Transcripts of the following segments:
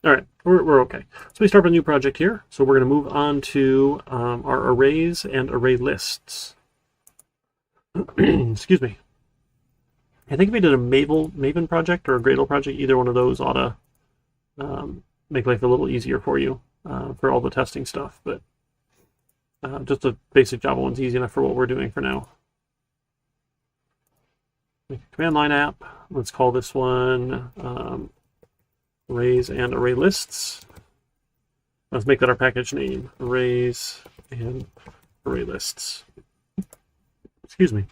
All right, we're okay. So we start up a new project here. So we're going to move on to our arrays and array lists. Excuse me. I think if we did a Maven project or a Gradle project, either one of those ought to make life a little easier for you for all the testing stuff. But just a basic Java one's easy enough for what we're doing for now. Make a command line app. Let's call this one arrays and array lists. Let's make that our package name, arrays and array lists. Excuse me.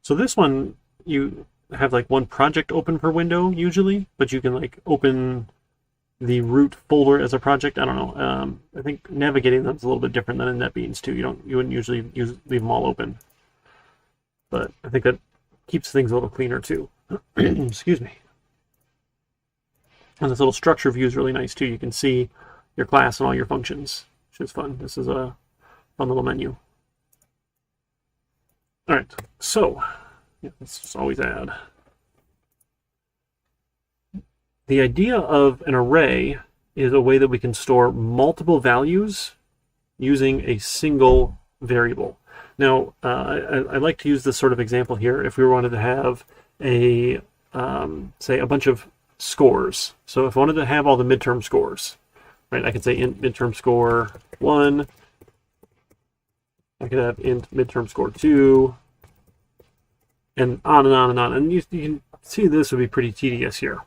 So this one, you have like one project open per window usually, but you can like open the root folder as a project. I don't know. I think navigating them is a little bit different than in NetBeans too. You wouldn't usually leave them all open, but I think that keeps things a little cleaner too. Excuse me. And this little structure view is really nice too. You can see your class and all your functions, which is fun. This is a fun little menu. All right, so yeah, let's just always add. The idea of an array is a way that we can store multiple values using a single variable. Now, I like to use this sort of example here if we wanted to have a, say, a bunch of scores. So if I wanted to have all the midterm scores, right, I could say int midterm score 1. I could have int midterm score 2, and on and on and on. And you can see this would be pretty tedious here.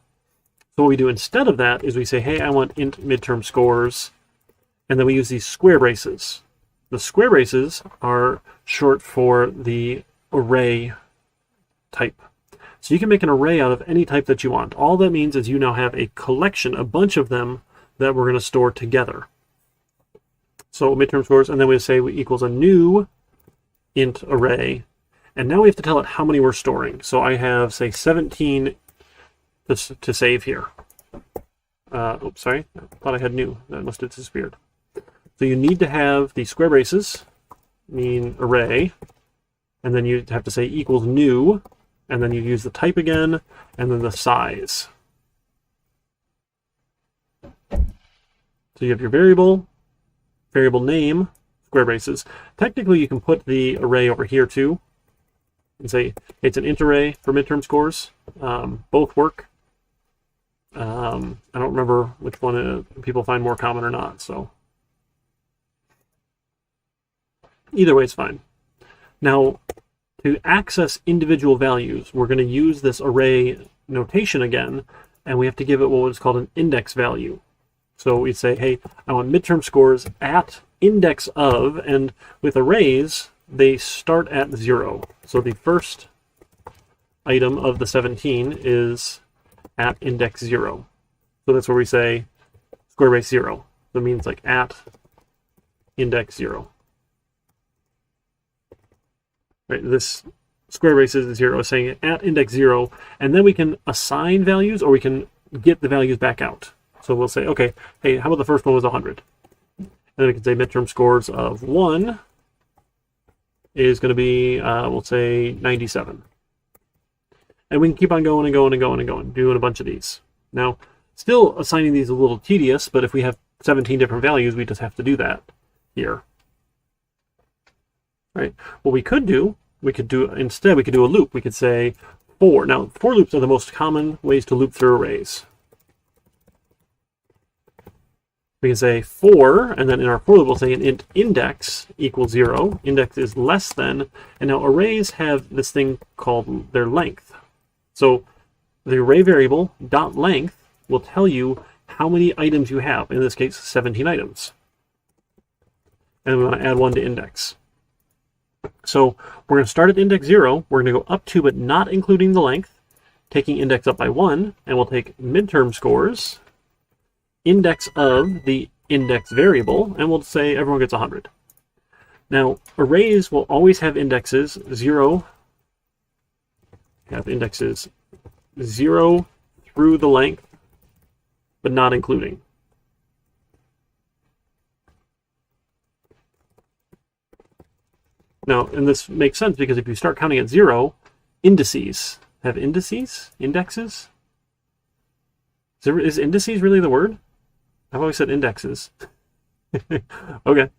So what we do instead of that is we say, hey, I want int midterm scores, and then we use these square braces. The square braces are short for the array type. So you can make an array out of any type that you want. All that means is you now have a collection, a bunch of them that we're going to store together. So midterm scores, and then we say equals a new int array, and now we have to tell it how many we're storing. So I have, say, 17 to save here. Oops, sorry, I thought I had new. That must have disappeared. So you need to have the square braces, mean array, and then you have to say equals new, and then you use the type again, and then the size. So you have your variable name, square braces. Technically, you can put the array over here too, and say it's an int array for midterm scores. Both work. I don't remember which one people find more common or not, so either way is fine. Now, to access individual values, we're going to use this array notation again, and we have to give it what is called an index value. So we say, hey, I want midterm scores at index of, and with arrays, they start at 0. So the first item of the 17 is at index 0. So that's where we say square brace 0. So it means like at index 0. Right, this square brace is 0, is saying at index 0, and then we can assign values or we can get the values back out. So we'll say, okay, hey, how about the first one was 100? And then we can say midterm scores of 1 is going to be, we'll say 97. And we can keep on going and going and going and going, doing a bunch of these. Now, still assigning these is a little tedious, but if we have 17 different values, we just have to do that here. Right? What we could do instead, we could do a loop. We could say for. Now, for loops are the most common ways to loop through arrays. We can say for, and then in our for loop, we'll say an int index equals 0. Index is less than, and now arrays have this thing called their length. So the array variable dot length will tell you how many items you have. In this case, 17 items. And we want to add 1 to index. So we're going to start at index 0. We're going to go up to, but not including the length, taking index up by 1, and we'll take midterm scores, index of the index variable, and we'll say everyone gets 100. Now, arrays will always have indexes 0, have indexes 0 through the length, but not including. Now, and this makes sense because if you start counting at 0, indices. Have indices? Indexes? Is indices really the word? I've always said indexes. Okay.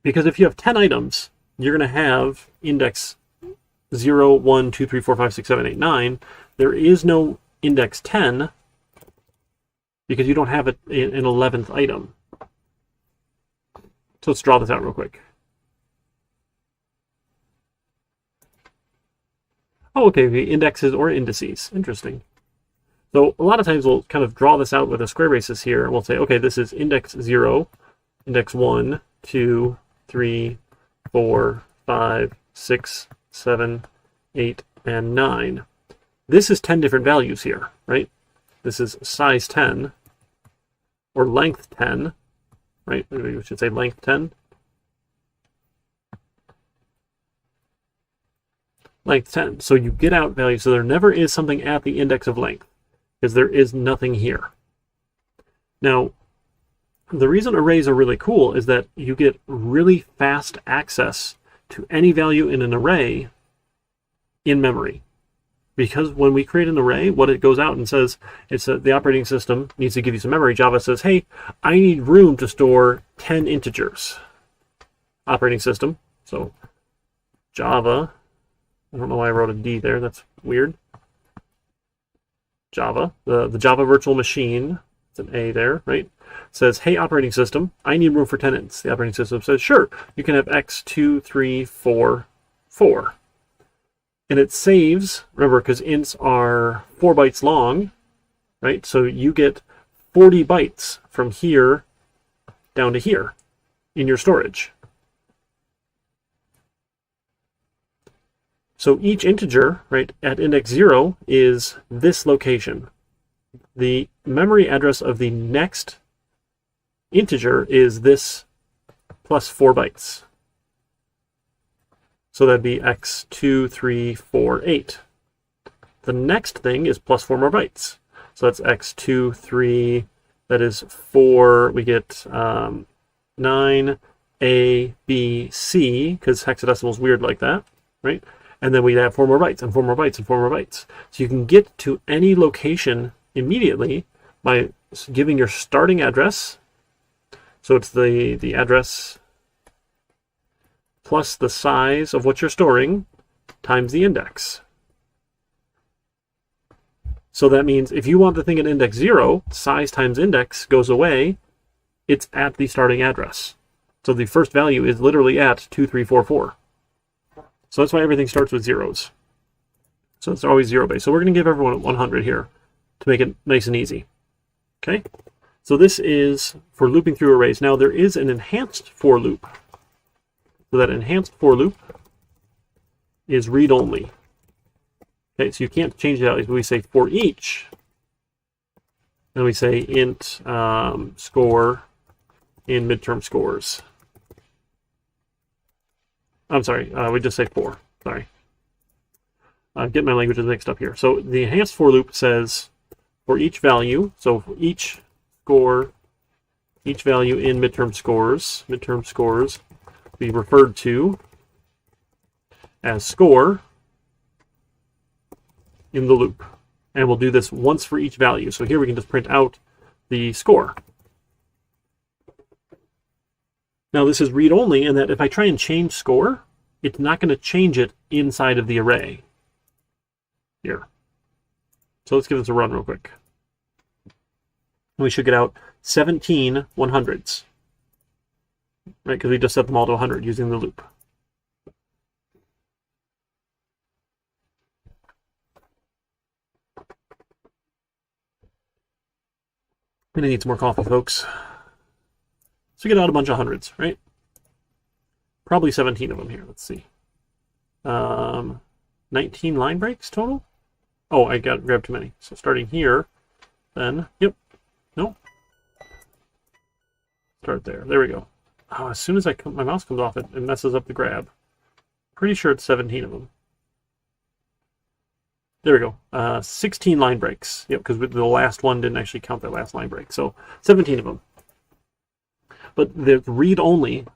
Because if you have 10 items, you're going to have index 0, 1, 2, 3, 4, 5, 6, 7, 8, 9. There is no index 10 because you don't have an 11th item. So let's draw this out real quick. Oh, okay, the indexes or indices. Interesting. So a lot of times we'll kind of draw this out with a square braces here, and we'll say, okay, this is index 0, index 1, 2, 3, 4, 5, 6, 7, 8, and 9. This is 10 different values here, right? This is size 10, or length 10, right? We should say length 10. Length 10. So you get out values, so there never is something at the index of length, because there is nothing here. Now, the reason arrays are really cool is that you get really fast access to any value in an array in memory. Because when we create an array, what it goes out and says, it's the operating system needs to give you some memory. Java says, hey, I need room to store 10 integers. Operating system, so Java, I don't know why I wrote a D there, that's weird. Java, the Java virtual machine, it's an A there, right? Says, hey, operating system, I need room for 10 ints. The operating system says, sure, you can have x, 2, 3, 4, 4. And it saves, remember, because ints are 4 bytes long, right? So you get 40 bytes from here down to here in your storage. So each integer, right, at index 0 is this location. The memory address of the next integer is this plus 4 bytes. So that'd be x, 2, 3, 4, 8. The next thing is plus 4 more bytes. So that's x, 2, 3, that is 4, we get 9, A, B, C, because hexadecimal is weird like that, right? And then we have 4 more bytes, and 4 more bytes, and 4 more bytes. So you can get to any location immediately by giving your starting address. So it's the address plus the size of what you're storing times the index. So that means if you want the thing at index 0, size times index goes away. It's at the starting address. So the first value is literally at 2344. So that's why everything starts with zeros. So it's always 0 base. So we're going to give everyone 100 here to make it nice and easy. Okay? So this is for looping through arrays. Now there is an enhanced for loop. So that enhanced for loop is read-only. Okay, so you can't change it out. We say for each, and we say int score in midterm scores. I'm sorry, we just say for. Sorry. Get my languages mixed up here. So the enhanced for loop says for each value, so for each score, each value in midterm scores be referred to as score in the loop. And we'll do this once for each value. So here we can just print out the score. Now this is read-only in that if I try and change score, it's not going to change it inside of the array. Here. So let's give this a run real quick. And we should get out 17 100s. Right, because we just set them all to 100 using the loop. I'm going to need some more coffee, folks. So we get out a bunch of hundreds, right? Probably 17 of them here. Let's see. 19 line breaks total? Oh, I grabbed too many. So starting here, then, yep. No. Start there. There we go. Oh, as soon as my mouse comes off, it messes up the grab. Pretty sure it's 17 of them. There we go. 16 line breaks. Yep, because the last one didn't actually count that last line break. So 17 of them. But they're read-only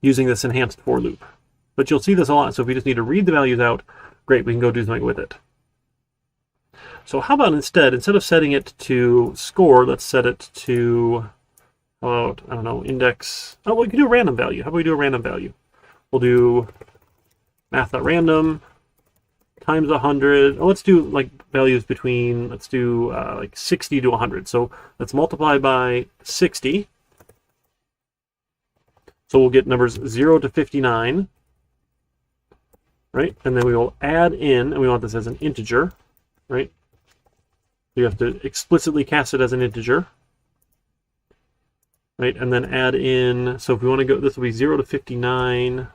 using this enhanced for loop. But you'll see this a lot. So if we just need to read the values out, great, we can go do something with it. So how about instead of setting it to score, let's set it to, how about, I don't know, index. Oh, we can do a random value. How about we do a random value? We'll do math.random times 100. Oh, let's do like values between, let's do like 60 to 100. So let's multiply by 60. So we'll get numbers 0 to 59, right? And then we will add in, and we want this as an integer, right? You have to explicitly cast it as an integer, right? And then add in, so if we want to go, this will be 0 to 59.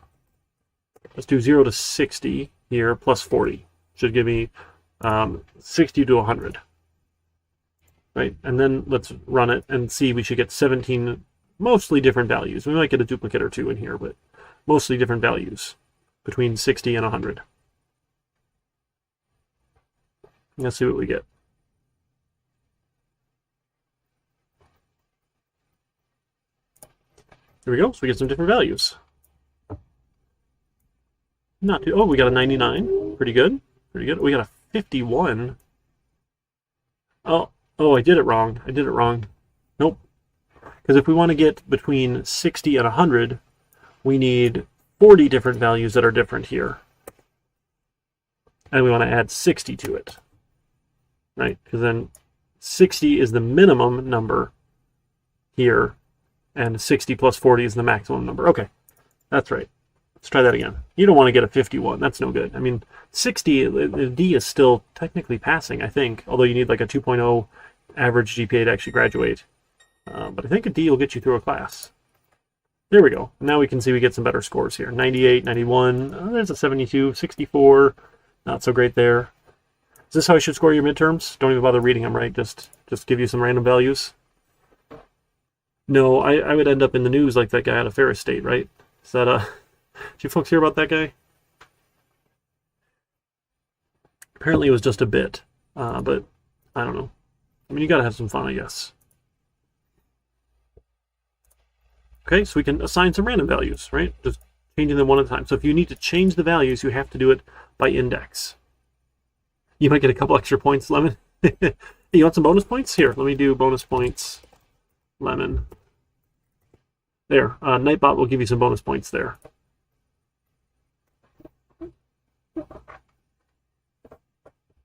Let's do 0 to 60 here, plus 40. Should give me 60 to 100, right? And then let's run it and see, we should get 17 mostly different values. We might get a duplicate or two in here, but mostly different values between 60 and 100. Let's see what we get. Here we go. So we get some different values. Not too, oh, we got a 99. Pretty good. Pretty good. We got a 51. Oh, I did it wrong. I did it wrong. Nope. Because if we want to get between 60 and 100, we need 40 different values that are different here. And we want to add 60 to it. Right? Because then 60 is the minimum number here, and 60 plus 40 is the maximum number. Okay, that's right. Let's try that again. You don't want to get a 51. That's no good. I mean, 60, the D is still technically passing, I think, although you need like a 2.0 average GPA to actually graduate. But I think a D will get you through a class. There we go. Now we can see we get some better scores here. 98, 91, there's a 72, 64. Not so great there. Is this how I should score your midterms? Don't even bother reading them, right? Just give you some random values. No, I would end up in the news like that guy out of Ferris State, right? Is that did you folks hear about that guy? Apparently it was just a bit, but I don't know. I mean, you gotta have some fun, I guess. Okay, so we can assign some random values, right? Just changing them one at a time. So if you need to change the values, you have to do it by index. You might get a couple extra points, Lemon. Hey, you want some bonus points? Here, let me do bonus points, Lemon. There, Nightbot will give you some bonus points there.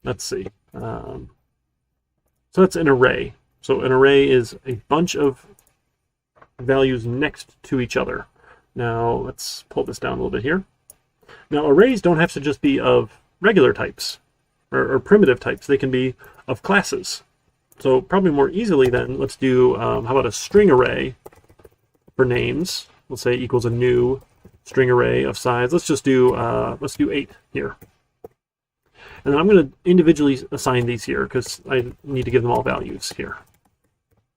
Let's see. So that's an array. So an array is a bunch of values next to each other. Now let's pull this down a little bit here. Now arrays don't have to just be of regular types or primitive types. They can be of classes. So probably more easily then, let's do, how about a string array for names? We'll say equals a new string array of size. Let's just do, 8 here. And then I'm going to individually assign these here because I need to give them all values here.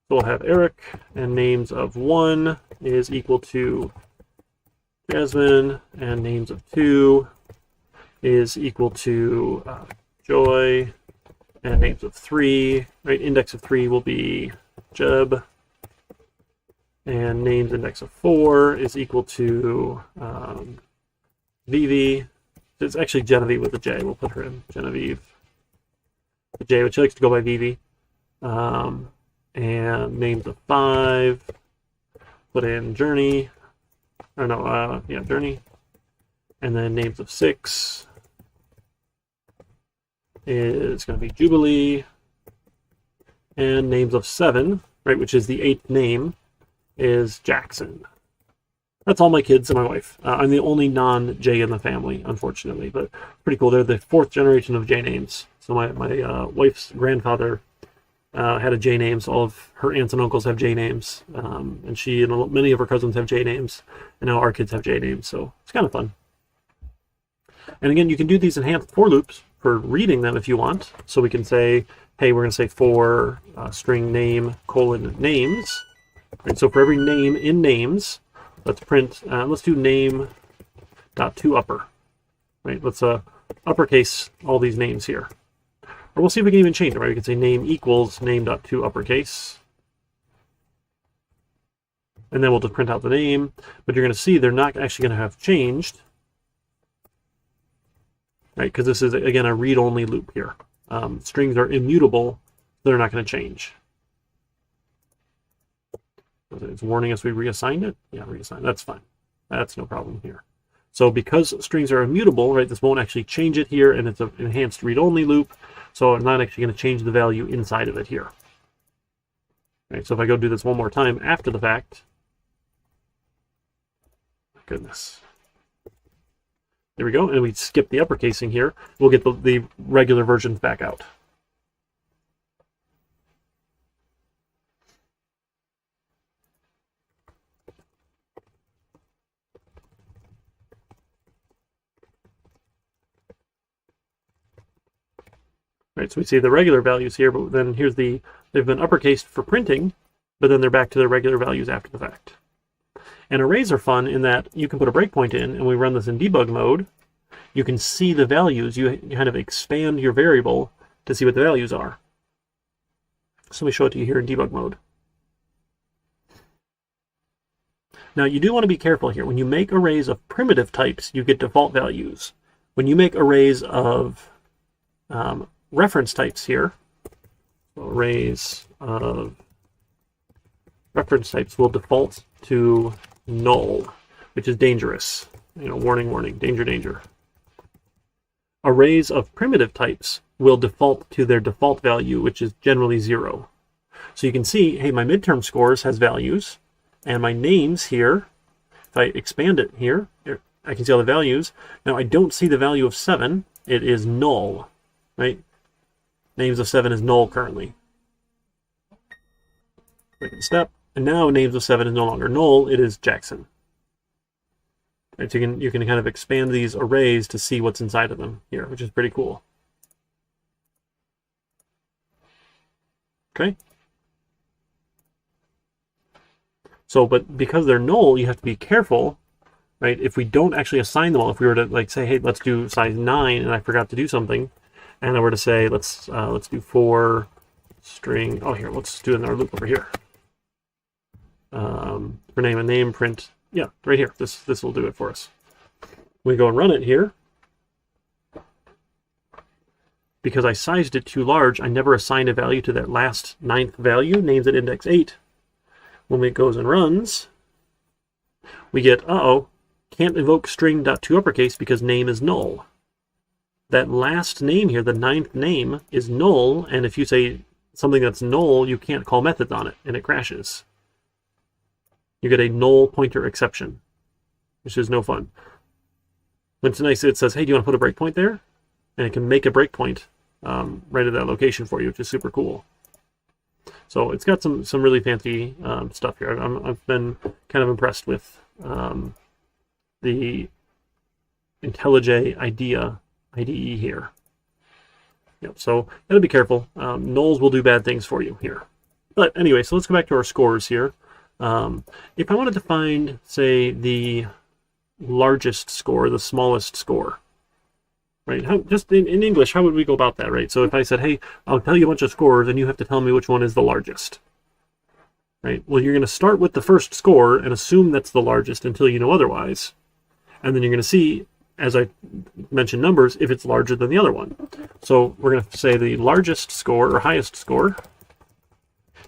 So we'll have Eric, and names of 1 is equal to Jasmine, and names of 2 is equal to Joy, and names of 3, right? Index of 3 will be Jeb, and names index of 4 is equal to Vivi. It's actually Genevieve with a J. We'll put her in Genevieve. The J, which likes to go by Vivi. And names of 5, put in Journey. Or no, yeah, Journey. And then names of 6 is going to be Jubilee. And names of 7, right, which is the 8th name, is Jackson. That's all my kids and my wife. I'm the only non-J in the family, unfortunately, but pretty cool. They're the 4th generation of J names. So my wife's grandfather had a J name, so all of her aunts and uncles have J names, and she and many of her cousins have J names, and now our kids have J names, so it's kind of fun. And again, you can do these enhanced for loops for reading them if you want. So we can say, hey, we're going to say for string name colon names. Right, so for every name in names, let's print, let's do name dot to upper. Right, let's uppercase all these names here. Or we'll see if we can even change it, right? We can say name equals name dot to uppercase. And then we'll just print out the name. But you're going to see they're not actually going to have changed right? Because this is, again, a read-only loop here. Strings are immutable, they're not going to change. It's warning us we reassigned it. Yeah, reassign. That's fine. That's no problem here. So because strings are immutable, right, this won't actually change it here, and it's an enhanced read-only loop, so I'm not actually going to change the value inside of it here. Right, so if I go do this one more time after the fact, goodness. There we go, and we skip the uppercasing here. We'll get the regular versions back out. Right, so we see the regular values here, but then here's they've been uppercased for printing, but then they're back to their regular values after the fact. And arrays are fun in that you can put a breakpoint in, and we run this in debug mode. You can see the values. You kind of expand your variable to see what the values are. So let me show it to you here in debug mode. Now you do want to be careful here. When you make arrays of primitive types, you get default values. When you make arrays of reference types here, so arrays of reference types will default to null, which is dangerous. You know, warning, warning, danger, danger. Arrays of primitive types will default to their default value, which is generally 0. So you can see, hey, my midterm scores has values, and my names here, if I expand it here, I can see all the values. Now I don't see the value of 7. It is null, right? Names of 7 is null currently. Second step. And now names of 7 is no longer null, it is Jackson. Right, so you can kind of expand these arrays to see what's inside of them here, which is pretty cool. Okay. So, but because they're null, you have to be careful, right? If we don't actually assign them all, if we were to like say, hey, let's do size 9, and I forgot to do something, and I were to say, let's do 4 string. Oh, here, let's do another loop over here. For name and name, print. Yeah, right here. This will do it for us. We go and run it here. Because I sized it too large, I never assigned a value to that last 9th value, names at index 8. When it goes and runs, we get, can't invoke string.toUppercase because name is null. That last name here, the 9th name, is null, and if you say something that's null, you can't call methods on it, and it crashes. You get a null pointer exception, which is no fun. When it's nice, it says, hey, do you want to put a breakpoint there? And it can make a breakpoint right at that location for you, which is super cool. So it's got some really fancy stuff here. I've been kind of impressed with the IntelliJ IDE here. Yep, so gotta be careful. Nulls will do bad things for you here. But anyway, so let's go back to our scores here. If I wanted to find, say, the largest score, the smallest score, right? Just in English, how would we go about that, right? So if I said, hey, I'll tell you a bunch of scores, and you have to tell me which one is the largest, right? Well, you're going to start with the first score and assume that's the largest until you know otherwise. And then you're going to see, as I mentioned numbers, if it's larger than the other one. So we're going to say the largest score, or highest score,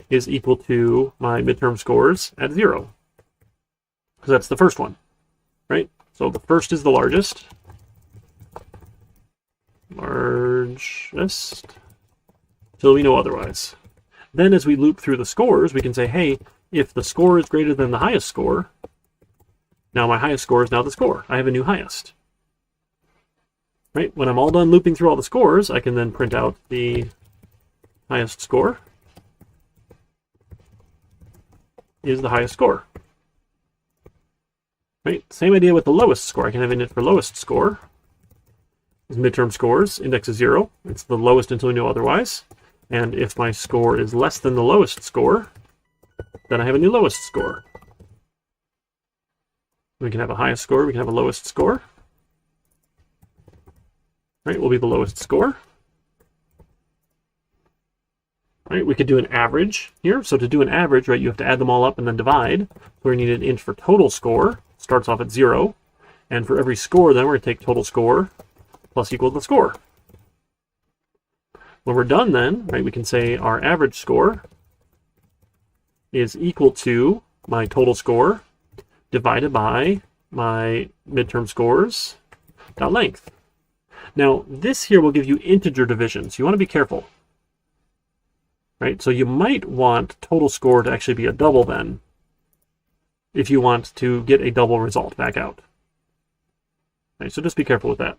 is equal to my midterm scores at 0. Because that's the first one, right? So the first is the largest. Largest. Till we know otherwise. Then as we loop through the scores, we can say, hey, if the score is greater than the highest score, now my highest score is now the score. I have a new highest. Right? When I'm all done looping through all the scores, I can then print out the highest score is the highest score. Right? Same idea with the lowest score. I can have init for lowest score. Is midterm scores, index is 0. It's the lowest until we know otherwise. And if my score is less than the lowest score, then I have a new lowest score. We can have a highest score, we can have a lowest score. Right, will be the lowest score. Right, we could do an average here. So to do an average, right, you have to add them all up and then divide. So we need an int for total score. Starts off at 0. And for every score, then we're going to take total score plus equal the score. When we're done then, right, we can say our average score is equal to my total score divided by my midterm scores dot length. Now, this here will give you integer division, so you want to be careful. Right? So you might want total score to actually be a double then, if you want to get a double result back out. Right, so just be careful with that.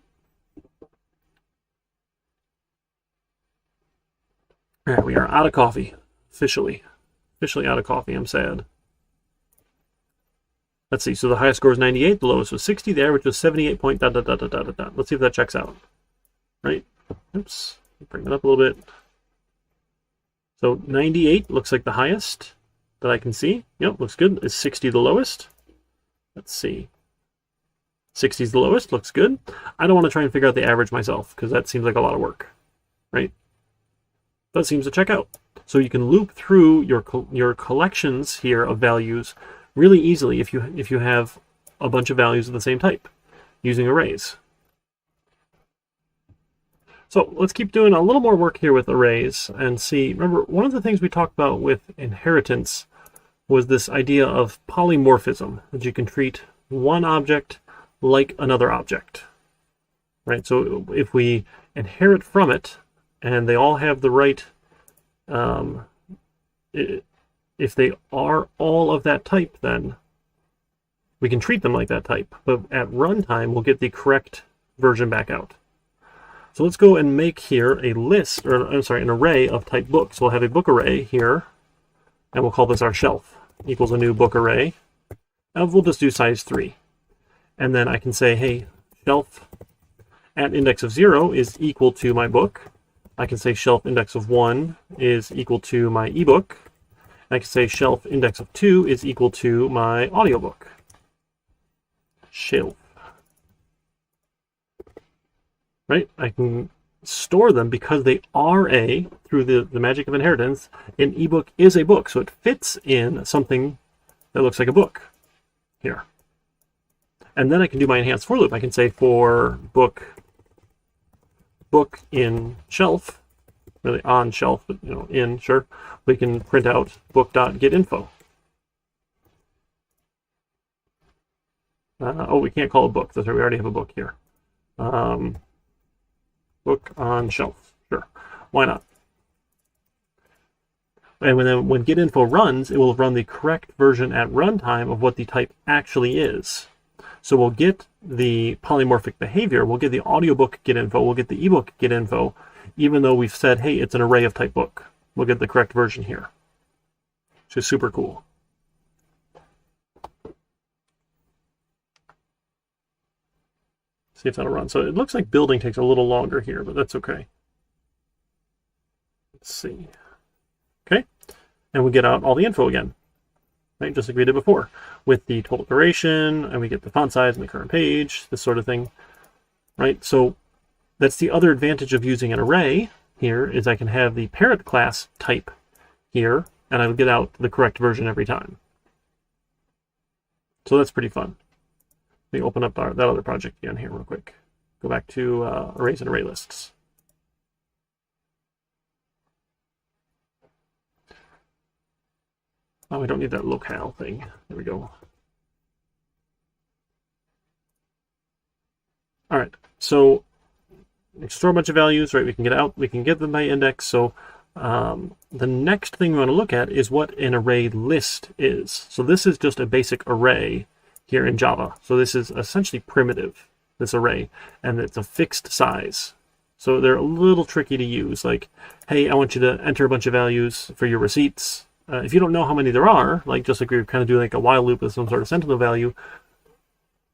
All right, we are out of coffee, officially out of coffee. I'm sad. Let's see, so the highest score is 98, the lowest was 60, the average was 78 point dot dot dot dot dot dot. Let's see if that checks out. Right? Oops, bring it up a little bit. So 98 looks like the highest that I can see. Yep, looks good. Is 60 the lowest? Let's see. 60 is the lowest, looks good. I don't want to try and figure out the average myself because that seems like a lot of work, right? That seems to check out. So you can loop through your collections here of values really easily if you have a bunch of values of the same type using arrays. So let's keep doing a little more work here with arrays and see. Remember, one of the things we talked about with inheritance was this idea of polymorphism, that you can treat one object like another object, right? So if we inherit from it and they all have the right, if they are all of that type, then we can treat them like that type. But at runtime, we'll get the correct version back out. So let's go and make here a list, or I'm sorry, an array of type book. So we'll have a book array here, and we'll call this our shelf, equals a new book array. And we'll just do size 3. And then I can say, hey, shelf at index of 0 is equal to my book. I can say shelf index of 1 is equal to my ebook. I can say shelf index of 2 is equal to my audiobook. Shelf. Right? I can store them because they are through the magic of inheritance, an ebook is a book. So it fits in something that looks like a book here. And then I can do my enhanced for loop. I can say for book in shelf, really on shelf, but in, sure. We can print out book.getInfo. Oh, we can't call it book. That's right, we already have a book here. Book on shelf, sure. Why not? And when getInfo runs, it will run the correct version at runtime of what the type actually is. So we'll get the polymorphic behavior, we'll get the audiobook getInfo, we'll get the ebook getInfo, even though we've said, hey, it's an array of type book. We'll get the correct version here, which is super cool. See if that'll run. So it looks like building takes a little longer here, but that's okay. Let's see. Okay, and we get out all the info again, right? Just like we did before, with the total duration, and we get the font size and the current page, this sort of thing, right? So that's the other advantage of using an array here, is I can have the parent class type here, and I will get out the correct version every time. So that's pretty fun. Let me open up that other project again here real quick. Go back to arrays and array lists. Oh, we don't need that locale thing. There we go. All right, so we store a bunch of values, right? We can get them by index. So the next thing we want to look at is what an array list is. So this is just a basic array here in Java. So this is essentially primitive, this array, and it's a fixed size. So they're a little tricky to use. Like, hey, I want you to enter a bunch of values for your receipts. If you don't know how many there are, like just like we're kind of doing like a while loop with some sort of sentinel value,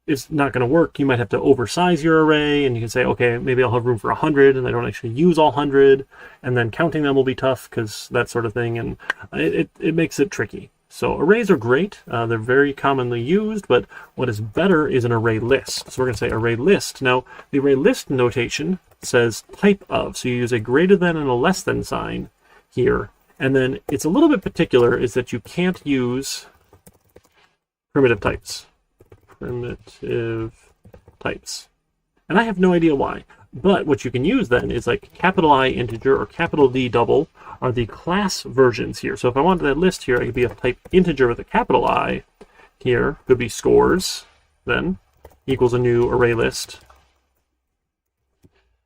it's not going to work. You might have to oversize your array, and you can say, okay, maybe I'll have room for 100, and I don't actually use all 100, and then counting them will be tough because that sort of thing, and it makes it tricky. So arrays are great. They're very commonly used, but what is better is an array list. So we're going to say array list. Now, the array list notation says type of, so you use a greater than and a less than sign here. And then it's a little bit particular is that you can't use primitive types. Primitive types. And I have no idea why. But what you can use then is like capital I integer or capital D double are the class versions here. So if I wanted that list here, I could be a type integer with a capital I here, could be scores, then equals a new array list.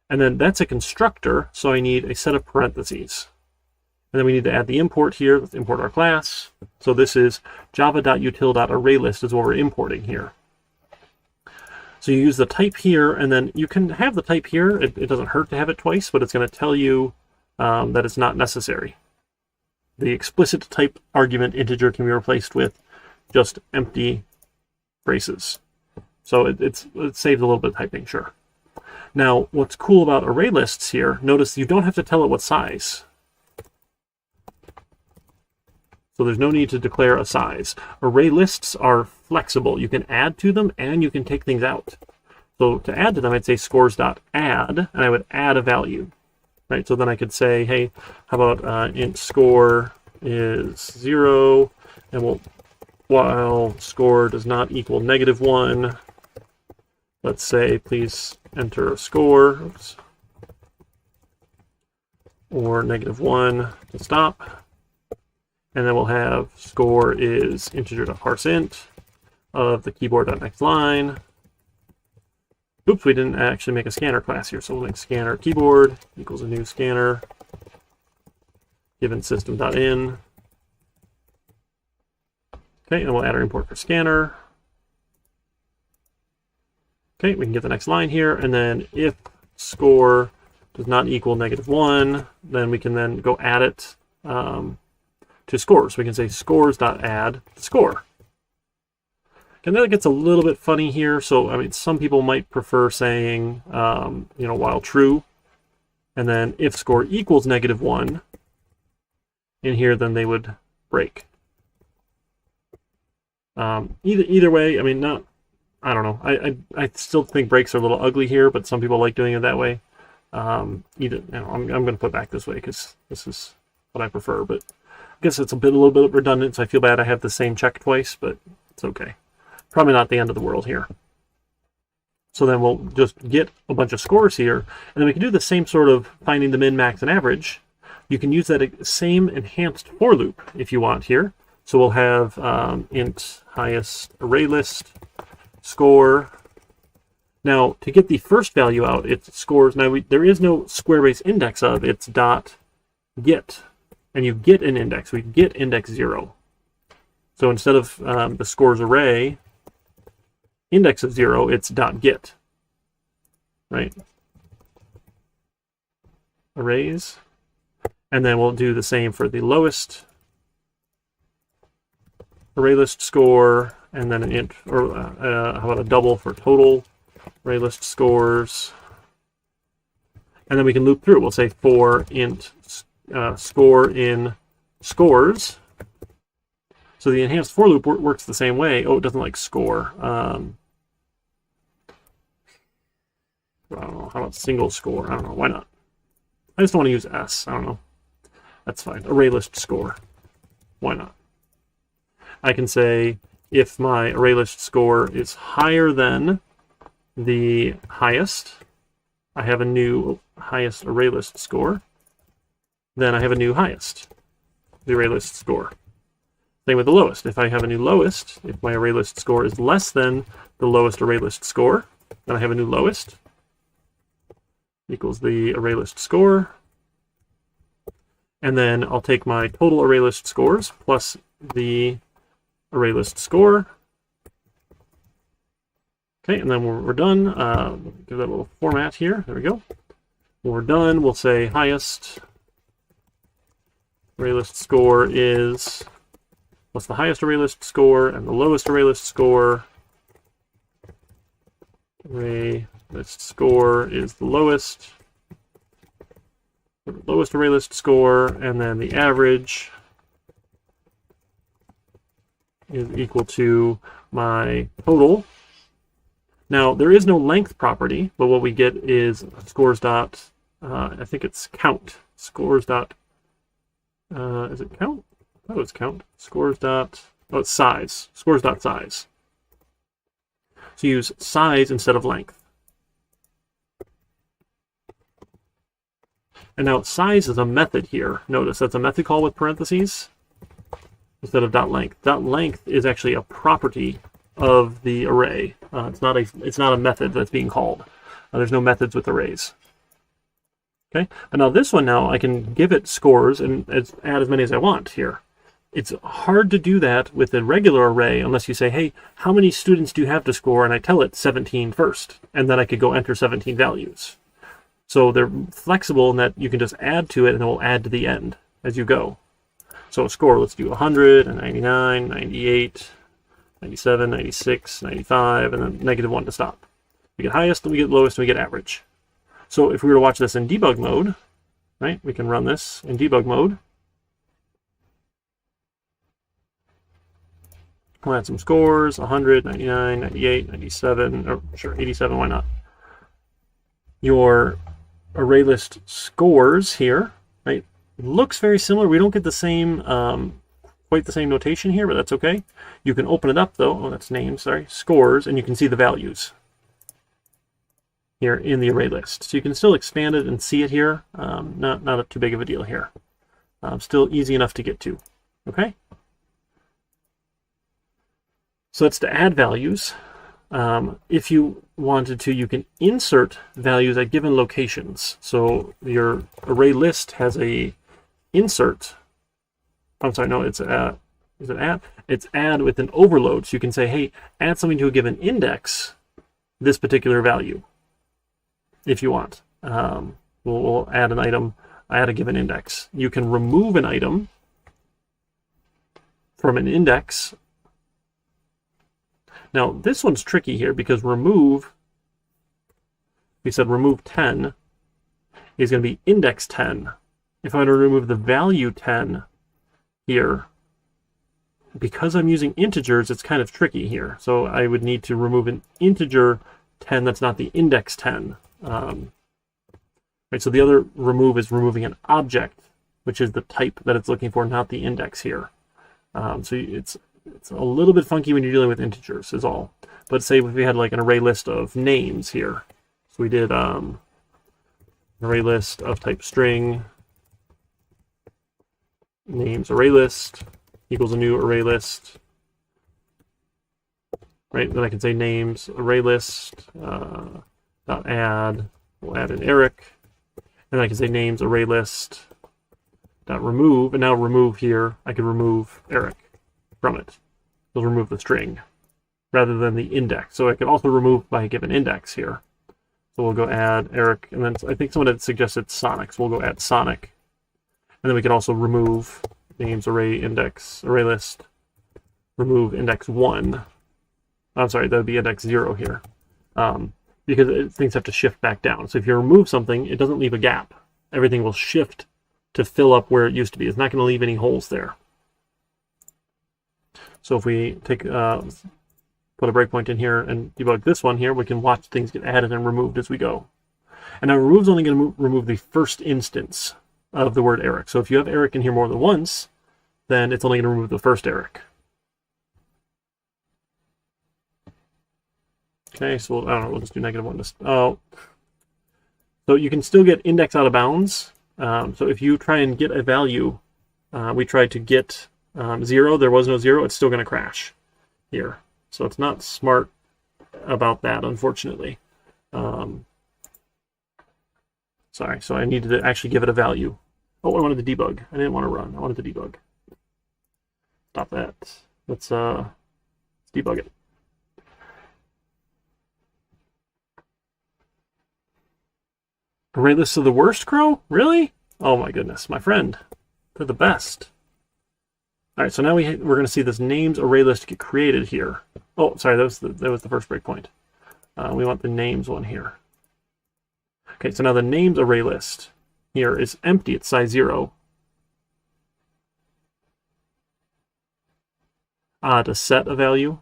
And then that's a constructor, so I need a set of parentheses. And then we need to add the import here. Let's import our class. So this is java.util.ArrayList is what we're importing here. So you use the type here, and then you can have the type here. It doesn't hurt to have it twice, but it's going to tell you that it's not necessary. The explicit type argument integer can be replaced with just empty braces. So it saves a little bit of typing, sure. Now, what's cool about array lists here, notice you don't have to tell it what size. So there's no need to declare a size. Array lists are flexible. You can add to them and you can take things out. So to add to them, I'd say scores.add, and I would add a value. Right? So then I could say, hey, how about int score is 0, and while score does not equal -1, let's say please enter a score, oops, or -1 to stop. And then we'll have score is integer.parseInt of the keyboard.next line. Oops, we didn't actually make a scanner class here, so we'll make scanner keyboard equals a new scanner given system.in. Okay, and we'll add our import for scanner. Okay, we can get the next line here, and then if score does not equal -1, then we can then go add it to scores. We can say scores.add the score. And then it gets a little bit funny here. So, I mean, some people might prefer saying, while true, and then if score equals -1 in here, then they would break. Either way, I mean, I don't know. I still think breaks are a little ugly here, but some people like doing it that way. I'm going to put back this way because this is what I prefer, but I guess it's a little bit redundant, so I feel bad I have the same check twice, but it's okay. Probably not the end of the world here. So then we'll just get a bunch of scores here, and then we can do the same sort of finding the min, max, and average. You can use that same enhanced for loop if you want here. So we'll have int highest array list score. Now, to get the first value out, it scores. Now, there is no square base index of, it's dot get. And you get an index. We get index 0. So instead of the scores array index of 0, it's dot get. Right? Arrays. And then we'll do the same for the lowest array list score, and then an int, or how about a double for total array list scores. And then we can loop through. We'll say for int score in scores. So the enhanced for loop works the same way. Oh, it doesn't like score. I don't know. How about single score? I don't know. Why not? I just don't want to use S. I don't know. That's fine. Array list score. Why not? I can say if my array list score is higher than the highest, I have a new highest array list score. Then I have a new highest, the array list score. Same with the lowest. If I have a new lowest, if my array list score is less than the lowest array list score, then I have a new lowest equals the array list score. And then I'll take my total array list scores plus the array list score. Okay, and then when we're done, give that a little format here. There we go. When we're done, we'll say highest array list score is, what's the highest array list score and the lowest array list score? Array list score is the lowest array list score, and then the average is equal to my total. Now, there is no length property, but what we get is scores dot, I think it's count, scores dot, is it count? Oh, it's count. Scores dot, oh, it's size. Scores dot size. So use size instead of length. And now size is a method here. Notice that's a method call with parentheses instead of .length. .length is actually a property of the array. It's not a method that's being called. There's no methods with arrays. Okay, but now this one now I can give it scores and add as many as I want here. It's hard to do that with a regular array unless you say, hey, how many students do you have to score? And I tell it 17 first, and then I could go enter 17 values. So they're flexible in that you can just add to it and it will add to the end as you go. So a score, let's do 100, 99, 98, 97, 96, 95, and then -1 to stop. We get highest, and we get lowest, and we get average. So if we were to watch this in debug mode, right, we can run this in debug mode. We'll add some scores, 100, 99, 98, 97, or sure, 87, why not? Your ArrayList scores here, right, looks very similar. We don't get the same, quite the same notation here, but that's okay. You can open it up though, oh, that's names, sorry, scores, and you can see the values here in the ArrayList. So you can still expand it and see it here. Not too big of a deal here. Still easy enough to get to, okay? So that's to add values. If you wanted to, you can insert values at given locations. So your ArrayList has a insert. I'm sorry, no, it's is it add? It's add with an overload. So you can say, hey, add something to a given index, this particular value, if you want. We'll add an item, add a given index. You can remove an item from an index. Now, this one's tricky here because remove, we said remove 10 is going to be index 10. If I were to remove the value 10 here, because I'm using integers, it's kind of tricky here. So I would need to remove an integer 10 that's not the index 10. Right, so the other remove is removing an object, which is the type that it's looking for, not the index here. So it's a little bit funky when you're dealing with integers is all. But say if we had like an array list of names here. So we did an array list of type string, names array list equals a new array list. Right, then I can say names array list dot add, we'll add an Eric. And I can say names array list dot remove, and now remove here, I can remove Eric from it. It'll remove the string rather than the index. So I can also remove by a given index here. So we'll go add Eric, and then I think someone had suggested Sonic, so we'll go add Sonic. And then we can also remove names array index, array list, remove index 1. I'm sorry, that would be index 0 here. Because things have to shift back down. So if you remove something, it doesn't leave a gap. Everything will shift to fill up where it used to be. It's not going to leave any holes there. So if we take put a breakpoint in here and debug this one here, we can watch things get added and removed as we go. And now remove's only going to remove the first instance of the word Eric. So if you have Eric in here more than once, then it's only going to remove the first Eric. Okay, so I don't know, we'll just do -1. Oh, so you can still get index out of bounds. So if you try and get a value, we tried to get 0, there was no 0, it's still going to crash here. So it's not smart about that, unfortunately. Sorry, so I needed to actually give it a value. Oh, I wanted to debug. I didn't want to run. I wanted to debug. Stop that. Let's debug it. Array lists of the worst, Crow? Really? Oh my goodness, my friend. They're the best. All right, so now we're going to see this names array list get created here. Oh, sorry, that was the first breakpoint. We want the names one here. Okay, so now the names array list here is empty. It's size 0. To set a value.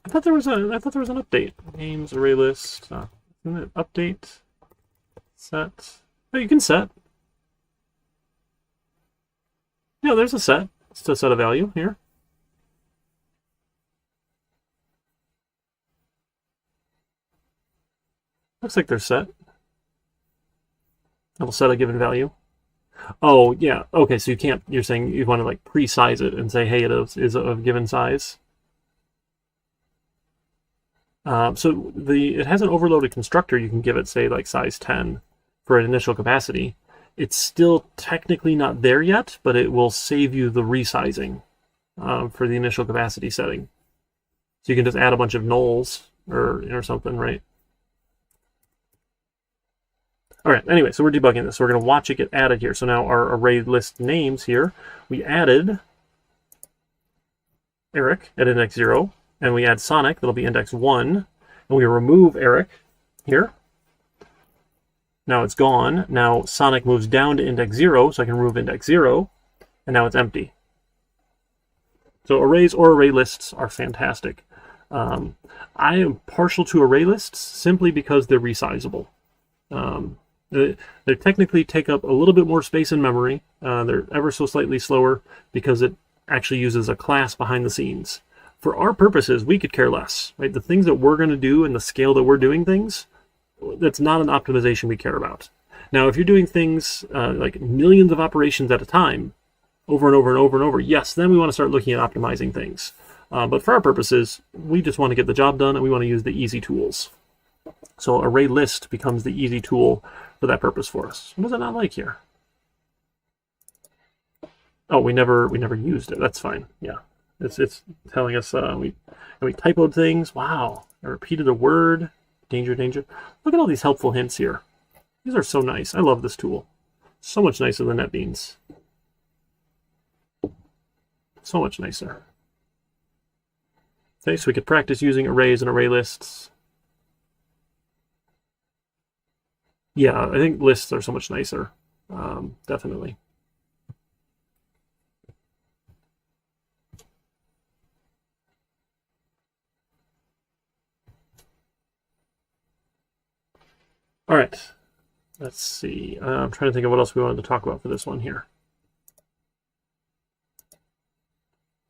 I thought there was an update. Names array list. Isn't it update? Set. Oh, you can set. Yeah, there's a set. It's to set a value here. Looks like they're set. It'll set a given value. Oh, yeah. Okay, so you can't, you're saying you want to like pre-size it and say, hey, it is of given size. So it has an overloaded constructor. You can give it, say, like size 10 for an initial capacity. It's still technically not there yet, but it will save you the resizing for the initial capacity setting. So you can just add a bunch of nulls or something, right? All right, anyway, so we're debugging this. So we're going to watch it get added here. So now our array list names here, we added Eric at index 0, and we add Sonic, that'll be index 1, and we remove Eric here. Now it's gone. Now Sonic moves down to index 0, so I can remove index 0, and now it's empty. So arrays or array lists are fantastic. I am partial to array lists simply because they're resizable. They technically take up a little bit more space in memory. They're ever so slightly slower because it actually uses a class behind the scenes. For our purposes, we could care less, right? The things that we're going to do and the scale that we're doing things, that's not an optimization we care about. Now, if you're doing things like millions of operations at a time, over and over and over and over, yes, then we want to start looking at optimizing things. But for our purposes, we just want to get the job done and we want to use the easy tools. So array list becomes the easy tool for that purpose for us. What does it not like here? Oh, we never used it. That's fine. Yeah, it's telling us we typoed things. Wow, I repeated a word. Danger, danger. Look at all these helpful hints here. These are so nice. I love this tool. So much nicer than NetBeans. So much nicer. Okay, so we could practice using arrays and array lists. Yeah, I think lists are so much nicer. Definitely. All right, let's see. I'm trying to think of what else we wanted to talk about for this one here.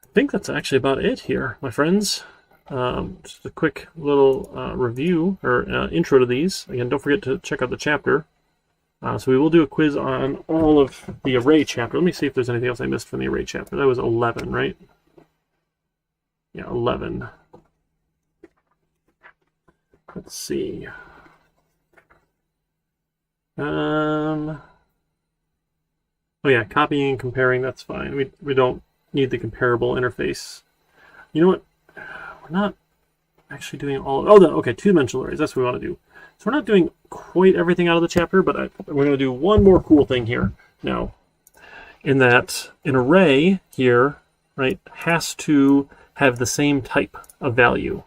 I think that's actually about it here, my friends. Just a quick little review or intro to these. Again, don't forget to check out the chapter. So we will do a quiz on all of the array chapter. Let me see if there's anything else I missed from the array chapter. That was 11, right? Yeah, 11. Let's see. Oh yeah, copying and comparing, that's fine. We don't need the comparable interface. You know what? We're not actually doing all of, okay, two-dimensional arrays, that's what we want to do. So we're not doing quite everything out of the chapter, but we're going to do one more cool thing here now. In that an array here, right, has to have the same type of value.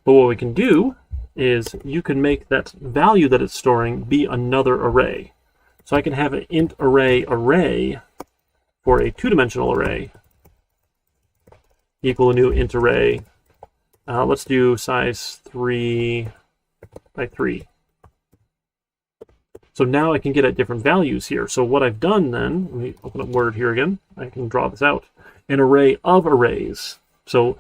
But what we can do is you can make that value that it's storing be another array. So I can have an int array for a two-dimensional array equal a new int array. Let's do size 3 by 3. So now I can get at different values here. So what I've done then, let me open up Word here again. I can draw this out. An array of arrays. So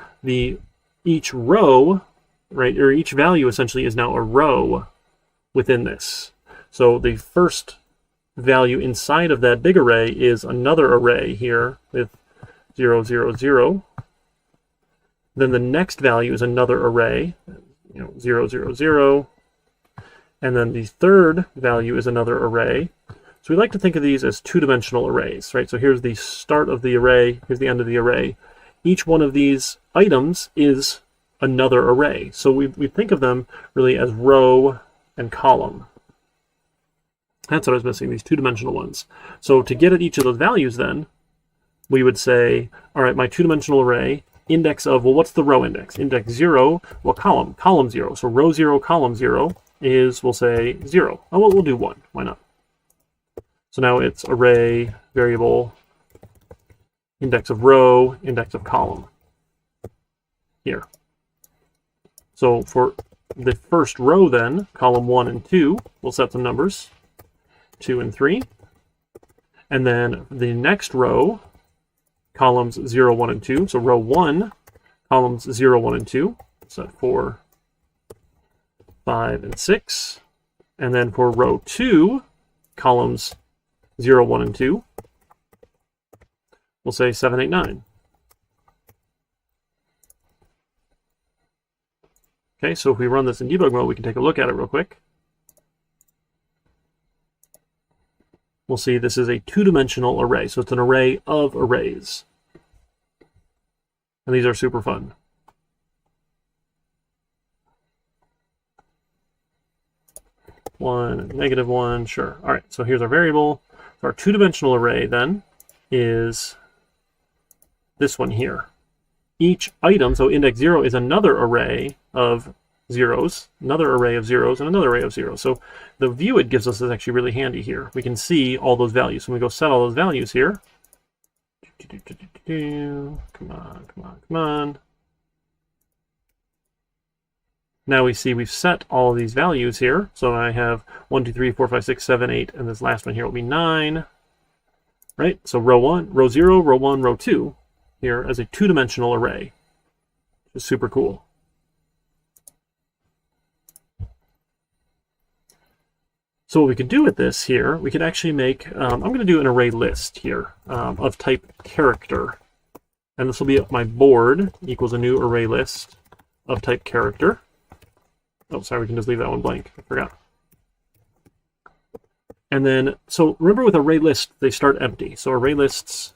each row, right, or each value essentially is now a row within this. So the first value inside of that big array is another array here with 0, 0, 0. Then the next value is another array, 0, 0, 0. And then the third value is another array. So we like to think of these as two-dimensional arrays, right? So here's the start of the array, here's the end of the array. Each one of these items is another array. So we think of them really as row and column. That's what I was missing, these two-dimensional ones. So to get at each of those values then, we would say, all right, my two-dimensional array, index of, well, what's the row index? Index 0, well, column 0. So row 0, column 0 is, we'll say, 0. Oh, we'll do 1. Why not? So now it's array, variable, index of row, index of column here. So for the first row then, column 1 and 2, we'll set some numbers, 2 and 3. And then the next row, columns 0, 1, and 2. So row 1, columns 0, 1, and 2. Set 4, 5, and 6. And then for row 2, columns 0, 1, and 2. We'll say 7, 8, 9. Okay, so if we run this in debug mode, we can take a look at it real quick. We'll see this is a two-dimensional array, so it's an array of arrays. And these are super fun. One, -1, sure. All right, so here's our variable. So our two-dimensional array then is this one here. Each item, so index 0 is another array of zeros, another array of zeros, and another array of zeros. So the view it gives us is actually really handy here. We can see all those values. So when we go set all those values here, come on, come on, come on. Now we see we've set all these values here. So I have 1, 2, 3, 4, 5, 6, 7, 8, and this last one here will be 9. Right? So row 1, row 0, row 1, row 2 here as a two-dimensional array, which is super cool. So what we could do with this here, we could actually make, I'm going to do an array list here of type character. And this will be my board equals a new array list of type character. Oh, sorry, we can just leave that one blank. I forgot. And then, so remember with array lists, they start empty. So array lists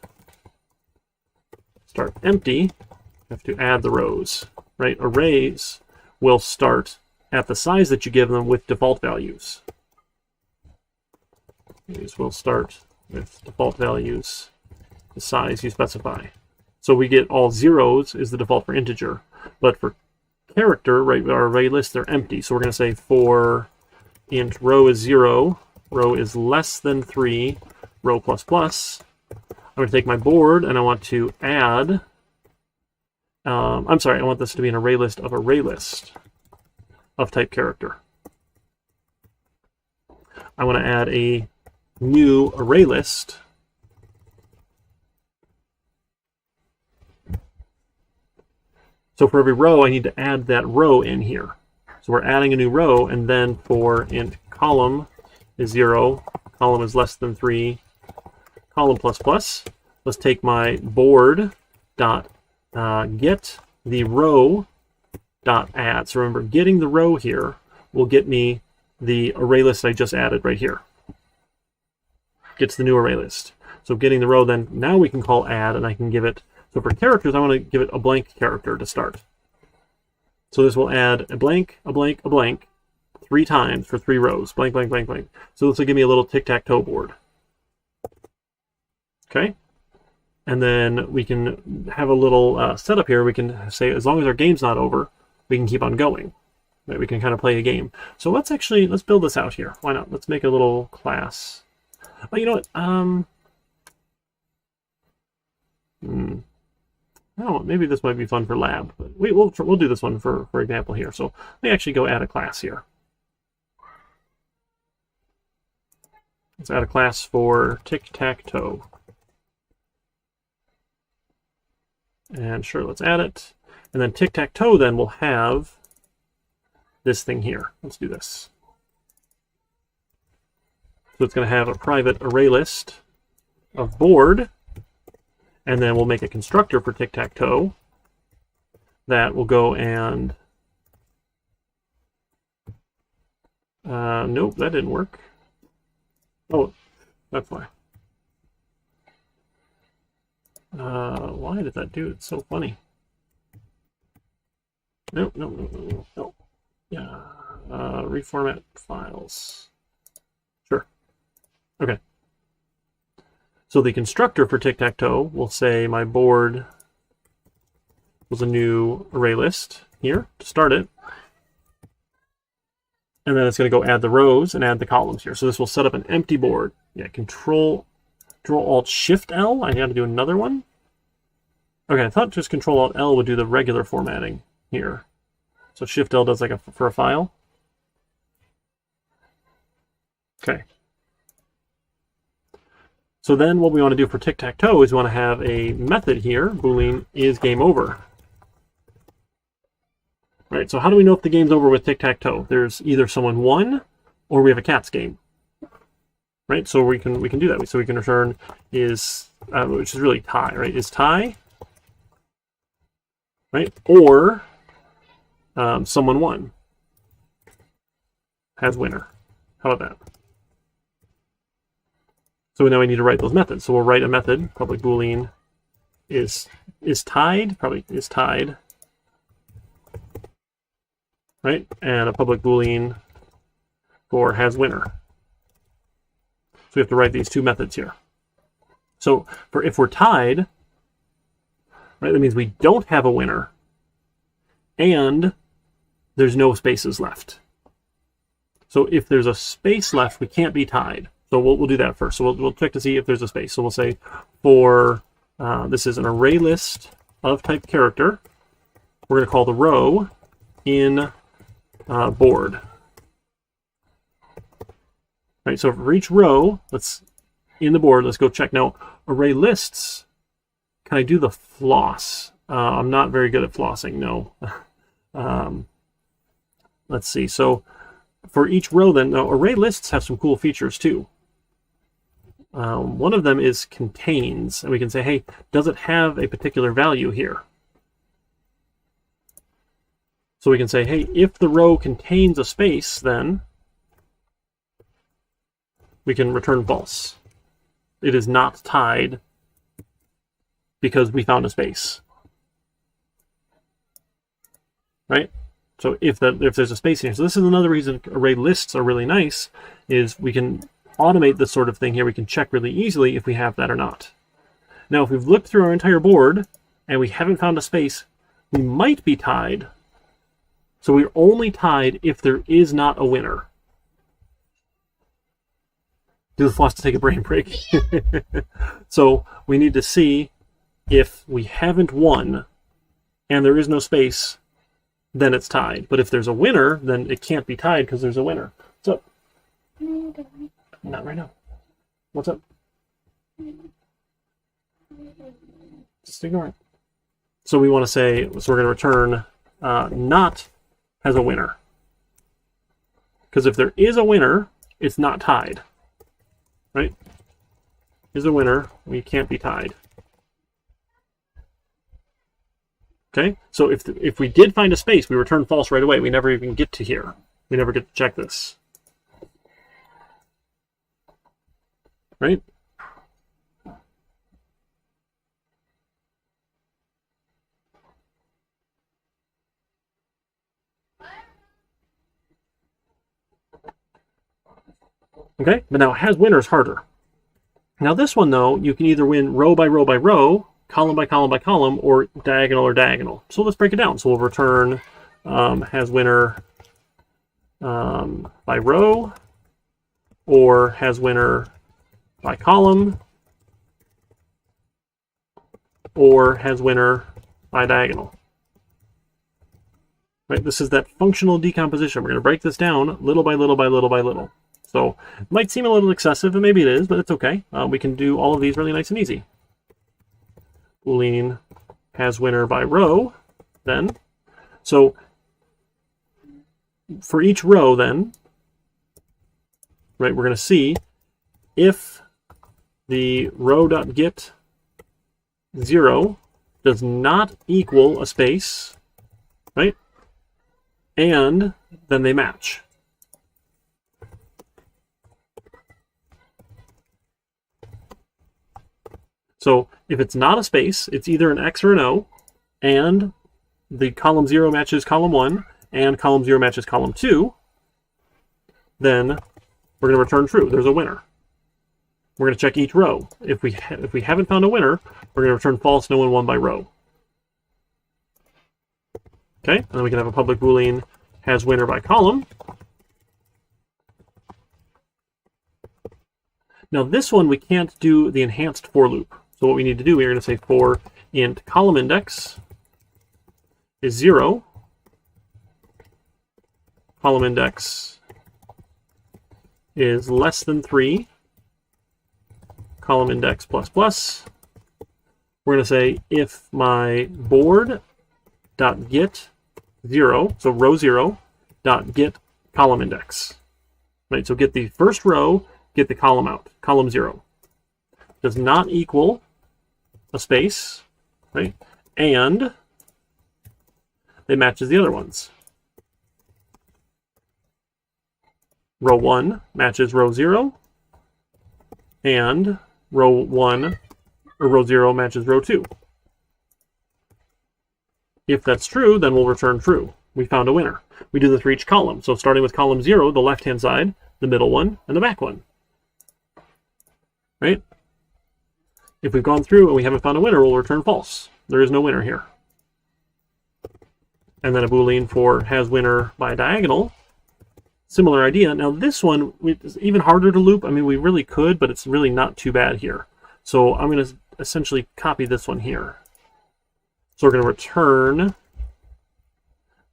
start empty. You have to add the rows, right? Arrays will start at the size that you give them with default values. These will start with default values, the size you specify. So we get all zeros is the default for integer. But for character, right, our array lists, they're empty. So we're going to say for int row is 0, row is less than 3, row plus plus. I'm going to take my board and I want to add, I'm sorry, I want this to be an array list of type character. I want to add a new array list so for every row I need to add that row in here. So we're adding a new row, and then for int column is 0, column is less than 3, column plus plus, let's take my board dot get the row dot add. So remember, getting the row here will get me the array list I just added right here. Gets the new array list. So getting the row, then now we can call add, and I can give it, so for characters, I want to give it a blank character to start. So this will add a blank, a blank, a blank, 3 times for 3 rows. Blank, blank, blank, blank. So this will give me a little tic-tac-toe board. Okay? And then we can have a little setup here. We can say, as long as our game's not over, we can keep on going. Right? We can kind of play a game. So let's build this out here. Why not? Let's make a little class. Oh, you know what? Oh, maybe this might be fun for lab, but we'll do this one for example here. So let me actually go add a class here. Let's add a class for Tic-tac-toe. And sure, let's add it. And then Tic-tac-toe then will have this thing here. Let's do this. So it's going to have a private array list of board, and then we'll make a constructor for Tic-tac-toe that will go and nope, that didn't work. Oh, that's why. Why did that do it? It's so funny. Nope, no, no, no, no, no. Yeah, reformat files. Sure. Okay. So the constructor for Tic-tac-toe will say my board was a new array list here to start it. And then it's going to go add the rows and add the columns here. So this will set up an empty board. Yeah, Control-Alt-Shift-L. I had to do another one. Okay, I thought just Control-Alt-L would do the regular formatting here. So Shift-L does like for a file. Okay. So then what we want to do for Tic-tac-toe is we want to have a method here, boolean is game over. Right, so how do we know if the game's over with Tic-tac-toe? There's either someone won or we have a cats game. right? So we can do that. So we can return is, which is really tie, right? Is tie, right? Or someone won, has winner. How about that? So now we need to write those methods. So we'll write a method, public boolean is tied, probably is tied, right? And a public boolean for has winner. So we have to write these two methods here. So for if we're tied, right, that means we don't have a winner and there's no spaces left. So if there's a space left, we can't be tied. So we'll do that first. So we'll check to see if there's a space. So we'll say for, this is an array list of type character. We're going to call the row in board. Right, so for each row, in the board, let's go check. Now, array lists, can I do the floss? I'm not very good at flossing, no. Let's see. So for each row then, now array lists have some cool features too. One of them is contains, and we can say, hey, does it have a particular value here? So we can say, hey, if the row contains a space, then we can return false. It is not tied because we found a space. Right? So if there's a space here, so this is another reason array lists are really nice, is we can automate this sort of thing here. We can check really easily if we have that or not. Now, if we've looked through our entire board and we haven't found a space, we might be tied. So we're only tied if there is not a winner. Do the floss to take a brain break. So we need to see if we haven't won and there is no space, then it's tied. But if there's a winner, then it can't be tied because there's a winner. What's up? Not right now. What's up? Just ignore it. So we want to say, so we're going to return not has a winner. Because if there is a winner, it's not tied. Right? Is a winner, we can't be tied. Okay, so if we did find a space, we return false right away. We never even get to here. We never get to check this. Right? Okay, but now has winner is harder. Now this one though, you can either win row by row by row, column by column by column, or diagonal. So let's break it down. So we'll return has winner by row, or has winner by column, or has winner by diagonal. Right, this is that functional decomposition. We're going to break this down little by little by little by little. So it might seem a little excessive, and maybe it is, but it's okay. We can do all of these really nice and easy. Boolean has winner by row, then. So for each row, then, right, we're going to see if the row.get 0 does not equal a space, right? And then they match. So if it's not a space, it's either an X or an O, and the column 0 matches column 1, and column 0 matches column 2, then we're going to return true. There's a winner. We're going to check each row. If we haven't found a winner, we're going to return false, no one won by row. Okay, and then we can have a public boolean has winner by column. Now this one we can't do the enhanced for loop. So what we need to do, we're going to say for int column index is 0, column index is less than 3, column index plus plus. We're going to say if my board dot get 0, so row 0 dot get column index. Right, so get the first row get the column out, column 0. Does not equal a space, right? And it matches the other ones. Row 1 matches row 0, and row 1 or row 0 matches row 2. If that's true, then we'll return true. We found a winner. We do this for each column. So starting with column 0, the left-hand side, the middle one, and the back one. Right? If we've gone through and we haven't found a winner, we'll return false. There is no winner here. And then a Boolean for has winner by a diagonal. Similar idea. Now this one is even harder to loop. I mean, we really could, but it's really not too bad here. So I'm going to essentially copy this one here. So we're going to return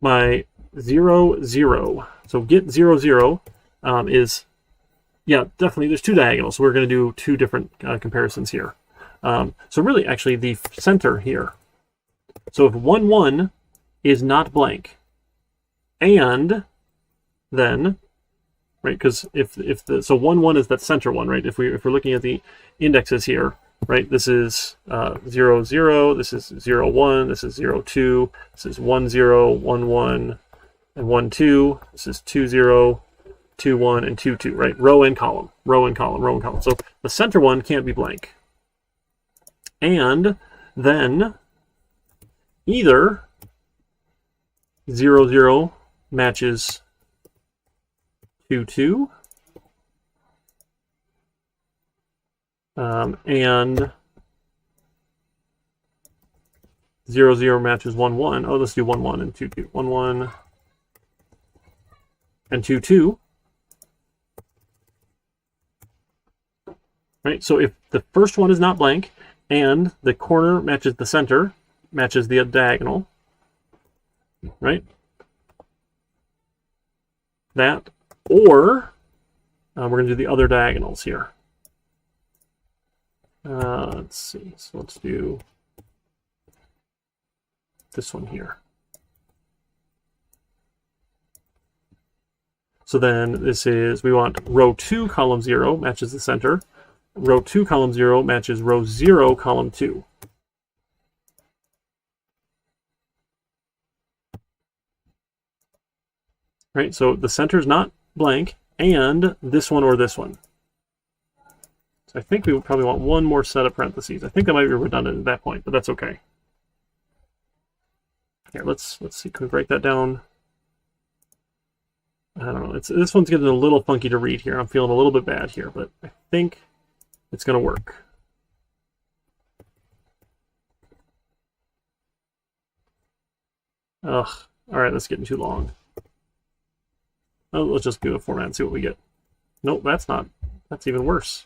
my 0, 0. So get 0, 0 is, yeah, definitely there's 2 diagonals. So we're going to do 2 different comparisons here. So really, actually, the center here. So if 1, 1 is not blank, and then, right, because so 1, 1 is that center one, right? If we're looking at the indexes here, right, this is 0, 0, this is 0, 1, this is 0, 2, this is 1, 0, 1, 1, and 1, 2, this is 2, 0, 2, 1, and 2, 2, right? Row and column, row and column, row and column. So the center one can't be blank. And then either 0, 0 matches 2, 2, and 0, 0 matches 1, 1. Oh, let's do 1, 1 and 2, 2. 1, 1 and 2, 2. Right, so if the first one is not blank, and the corner matches the center, matches the diagonal, right? That, or we're going to do the other diagonals here. Let's see, so let's do this one here. So then this is, we want row 2, column 0 matches the center. Row 2, column 0 matches row 0, column 2. Right, so the center is not blank, and this one or this one. So I think we would probably want one more set of parentheses. I think that might be redundant at that point, but that's okay. Here, let's see, can we break that down? I don't know, this one's getting a little funky to read here. I'm feeling a little bit bad here, but I think it's going to work. Ugh, all right, that's getting too long. Oh, let's just do a format and see what we get. Nope, that's not. That's even worse.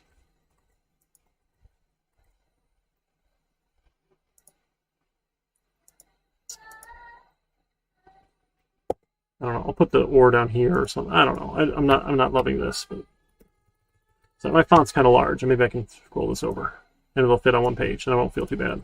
I don't know. I'll put the or down here or something. I don't know. I'm not loving this. But so my font's kind of large, and maybe I can scroll this over, and it'll fit on one page, and I won't feel too bad.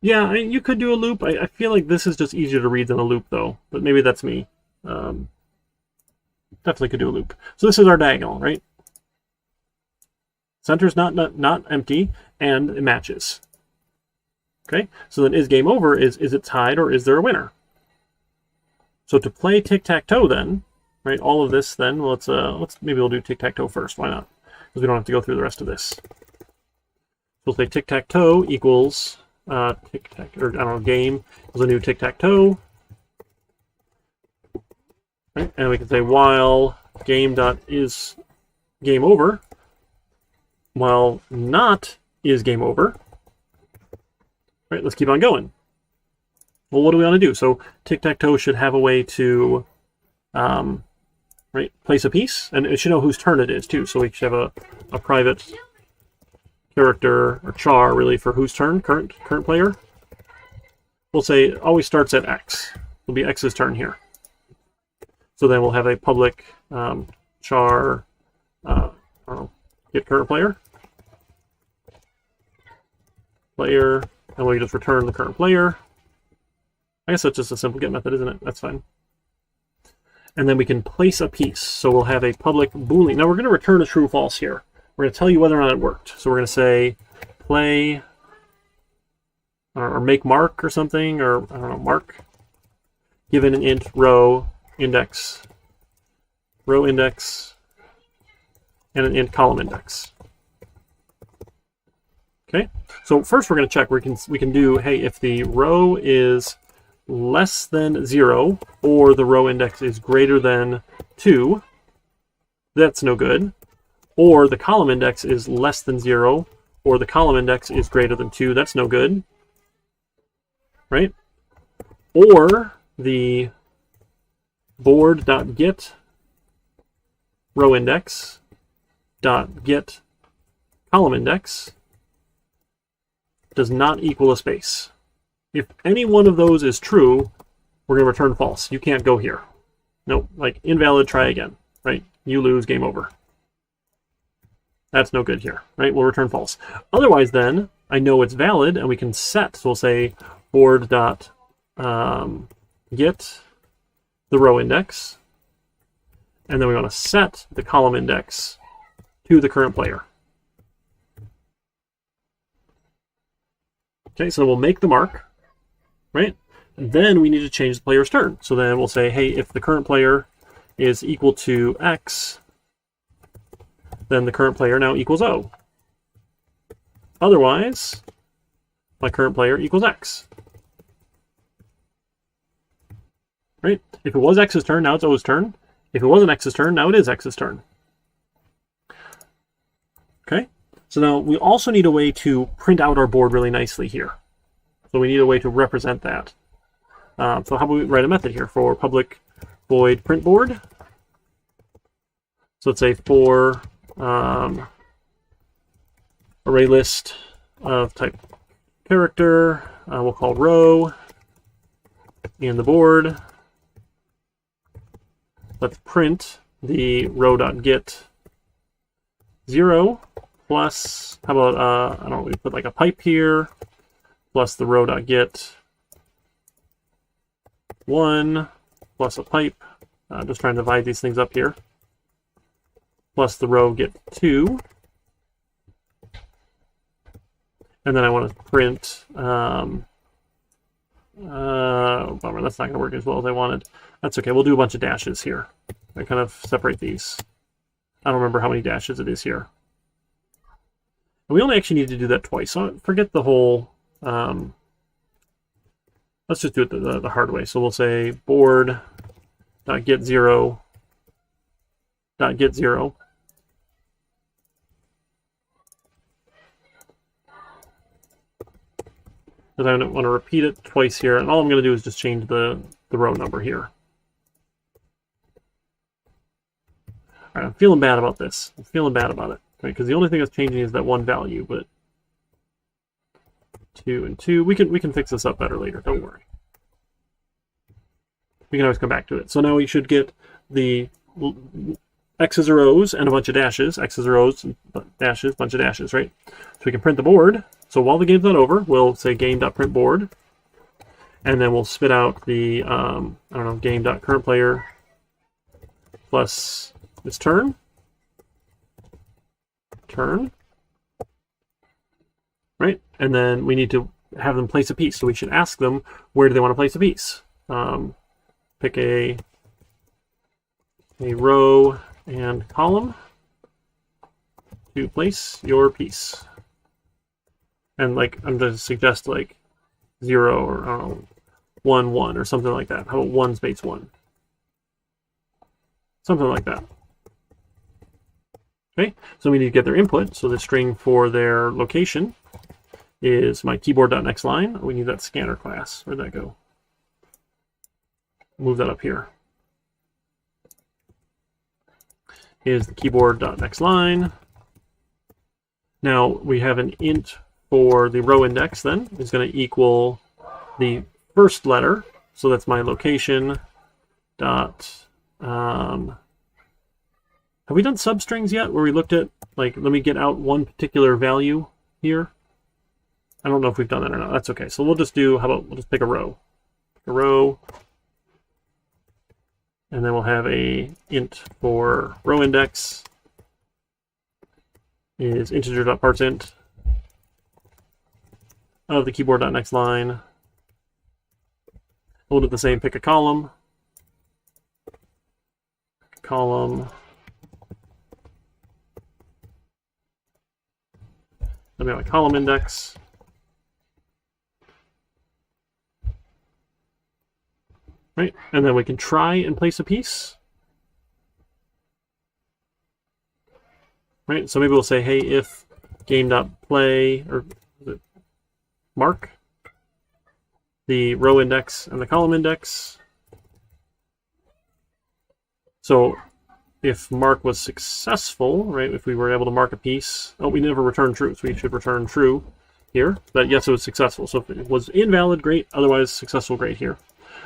Yeah, I mean, you could do a loop. I feel like this is just easier to read than a loop, though. But maybe that's me. Definitely could do a loop. So this is our diagonal, right? Center's not empty, and it matches. Okay, so then is game over is it tied or is there a winner? So to play tic-tac-toe then, right, all of this then, well, let's maybe we'll do tic-tac-toe first. Why not? Because we don't have to go through the rest of this. We'll say tic-tac-toe equals tic-tac, or I don't know, game is a new tic-tac-toe. Right, and we can say while game.is game over, while not is game over. Right, let's keep on going. Well, what do we want to do? So tic-tac-toe should have a way to right, place a piece, and it should know whose turn it is too. So we should have a private character or char really for whose turn, current player. We'll say it always starts at X. It'll be X's turn here. So then we'll have a public char I don't know, get current player, and we just return the current player. I guess that's just a simple get method, isn't it? That's fine. And then we can place a piece. So we'll have a public Boolean. Now we're going to return a true or false here. We're going to tell you whether or not it worked. So we're going to say play or make mark or something, or I don't know, mark, given an int row index, and an int column index. Okay, so first we're going to check. We can do, hey, if the row is less than 0 or the row index is greater than 2, that's no good. Or the column index is less than 0 or the column index is greater than 2, that's no good. Right? Or the board.get row index .get column index does not equal a space. If any one of those is true, we're going to return false. You can't go here. Nope, like invalid, try again, right? You lose, game over. That's no good here, right? We'll return false. Otherwise then, I know it's valid and we can set. So we'll say board.get the row index, and then we want to set the column index to the current player. Okay, so we'll make the mark, right? And then we need to change the player's turn. So then we'll say, hey, if the current player is equal to X, then the current player now equals O. Otherwise, my current player equals X. Right? If it was X's turn, now it's O's turn. If it wasn't X's turn, now it is X's turn. Okay? So now we also need a way to print out our board really nicely here. So we need a way to represent that. So how about we write a method here for public void print board. So let's say for array list of type character, we'll call row in the board. Let's print the row.get 0 plus, how about, I don't know, we put like a pipe here, plus the row.get 1 plus a pipe. Just trying to divide these things up here. Plus the row get 2. And then I want to print, bummer, that's not going to work as well as I wanted. That's okay, we'll do a bunch of dashes here. I kind of separate these. I don't remember how many dashes it is here. And we only actually need to do that twice, so forget the whole, let's just do it the hard way. So we'll say board.get 0, .get 0. Because I want to repeat it twice here, and all I'm going to do is just change the row number here. All right, I'm feeling bad about this. I'm feeling bad about it, right? Because the only thing that's changing is that one value, but 2 and 2. We can fix this up better later. Don't worry. We can always come back to it. So now we should get the X's or O's and a bunch of dashes. X's or O's, dashes, bunch of dashes, right? So we can print the board. So while the game's not over, we'll say game.printBoard, and then we'll spit out the, I don't know, game.currentPlayer plus this turn, right? And then we need to have them place a piece. So we should ask them, where do they want to place a piece? Pick a row and column to place your piece. And like, I'm going to suggest like 0 or I don't know, 1, 1 or something like that. How about 1 space 1? Something like that. Okay, so we need to get their input. So the string for their location is my keyboard.nextLine. We need that scanner class. Where'd that go? Move that up here. Is the keyboard.nextLine. Now we have an int for the row index then is going to equal the first letter. So that's my location dot, have we done substrings yet where we looked at, like, let me get out one particular value here? I don't know if we've done that or not. That's okay. So we'll just do, how about, we'll just pick a row. a row. And then we'll have a int for row index is integer.parseInt of the keyboard.next line. We'll do the same, pick a column. Column. Then we have a column index. Right, and then we can try and place a piece. Right, so maybe we'll say, hey, if game.play, or mark the row index and the column index. So if mark was successful, right, if we were able to mark a piece, oh, we never returned true, so we should return true here, that yes, it was successful. So if it was invalid, great, otherwise successful, great here.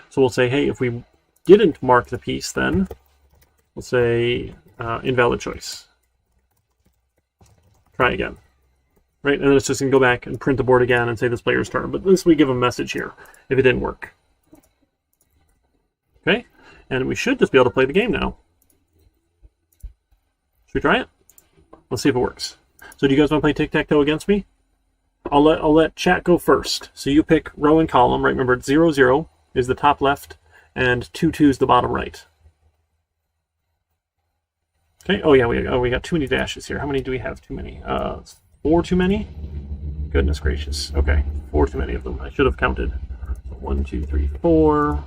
So we'll say, hey, if we didn't mark the piece, then we'll say invalid choice. Try again. Right, and then it's just going to go back and print the board again and say this player's turn. But this we give a message here if it didn't work. Okay, and we should just be able to play the game now. Should we try it? Let's see if it works. So do you guys want to play tic-tac-toe against me? I'll let chat go first. So you pick row and column, right? Remember, 0, 0 is the top left, and 2, 2 is the bottom right. Okay, oh yeah, we got too many dashes here. How many do we have too many? 4 too many? Goodness gracious. Okay, 4 too many of them. I should have counted. 1, 2, 3, 4.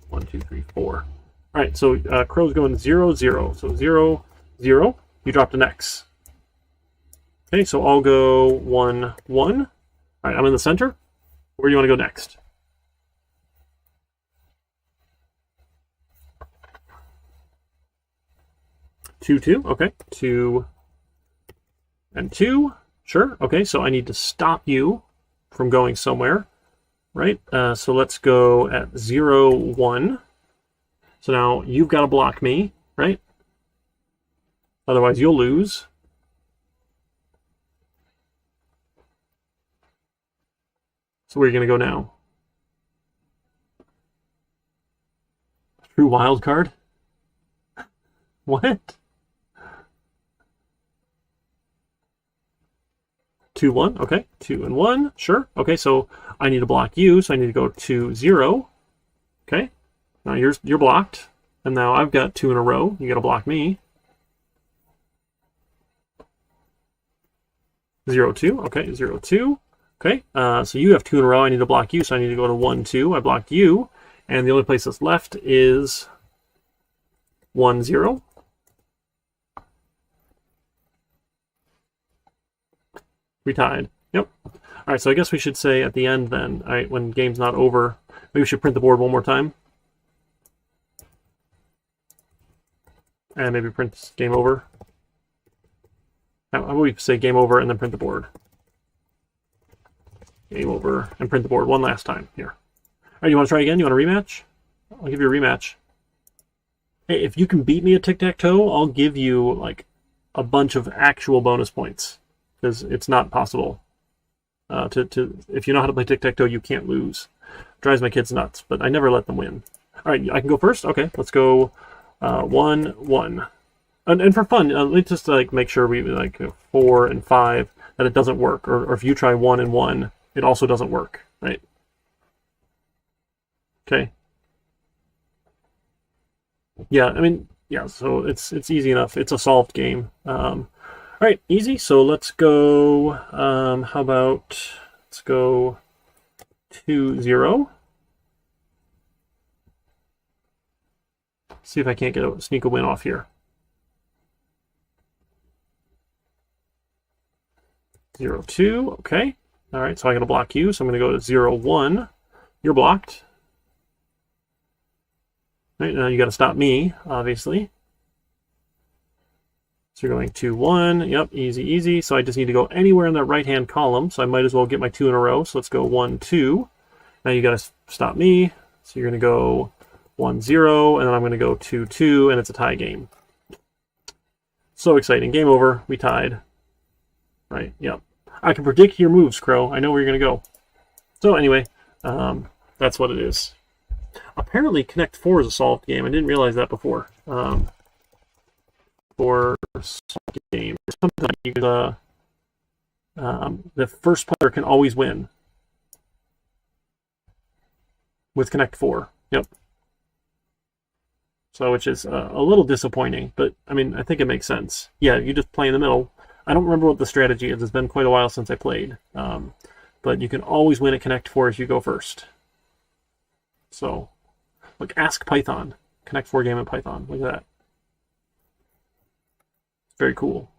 1, 2, 3, 4. All right, so Crow's going 0, 0. So 0, 0. You dropped an X. Okay, so I'll go 1, 1. All right, I'm in the center. Where do you want to go next? 2, 2. Okay, 2 and 2. Sure. Okay, so I need to stop you from going somewhere, right? So let's go at 0, 1. So now you've got to block me, right? Otherwise you'll lose. So where are you going to go now? True wild card? What? 2, 1. Okay, 2 and 1. Sure. Okay, so I need to block you, so I need to go 2, 0. Okay. Now you're blocked, and now I've got 2 in a row. You got to block me. 0, 2. Okay, 0, 2. Okay. So you have 2 in a row. I need to block you, so I need to go to 1, 2. I blocked you, and the only place that's left is 1, 0. We tied. Yep. All right, so I guess we should say at the end then, all right, when game's not over, maybe we should print the board one more time. And maybe print game over. How about we say game over and then print the board? Game over and print the board one last time here. All right, you want to try again? You want a rematch? I'll give you a rematch. Hey, if you can beat me at tic-tac-toe, I'll give you like a bunch of actual bonus points. Because it's not possible if you know how to play tic-tac-toe, you can't lose. Drives my kids nuts, but I never let them win. All right, I can go first. Okay, let's go 1, 1, and for fun, let's just like make sure we like 4 and 5 that it doesn't work, or if you try 1 and 1, it also doesn't work, right? Okay. Yeah, I mean, yeah. So it's easy enough. It's a solved game. All right, easy. So let's go, how about, let's go 2, 0. See if I can't sneak a win off here. 0, 2, okay. All right, so I got to block you, so I'm going to go to 0, 1. You're blocked. All right, now you got to stop me, obviously. So you're going 2, 1. Yep, easy, easy. So I just need to go anywhere in that right-hand column. So I might as well get my 2 in a row. So let's go 1, 2. Now you got to stop me. So you're going to go 1, 0, and then I'm going to go 2, 2, and it's a tie game. So exciting. Game over. We tied. Right, yep. I can predict your moves, Crow. I know where you're going to go. So anyway, that's what it is. Apparently, Connect 4 is a solved game. I didn't realize that before. For solved game, sometimes the first player can always win with Connect 4. Yep. So, which is a little disappointing, but I mean, I think it makes sense. Yeah, you just play in the middle. I don't remember what the strategy is. It's been quite a while since I played. But you can always win at Connect 4 if you go first. So, look, Ask Python. Connect 4 game in Python. Look at that. Very cool.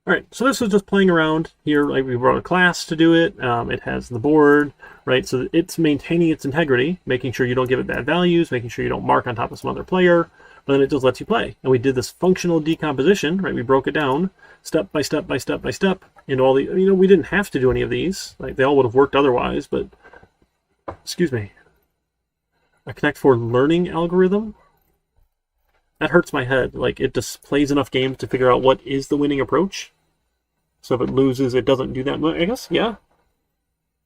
All right, so this is just playing around here. Like we wrote a class to do it. It has the board, right? So it's maintaining its integrity, making sure you don't give it bad values, making sure you don't mark on top of some other player, but then it just lets you play. And we did this functional decomposition, right? We broke it down step by step by step by step into all the, you know, we didn't have to do any of these. Like they all would have worked otherwise, but, excuse me. A Connect 4 learning algorithm? That hurts my head. Like it just plays enough games to figure out what is the winning approach. So if it loses, it doesn't do that much, I guess, yeah.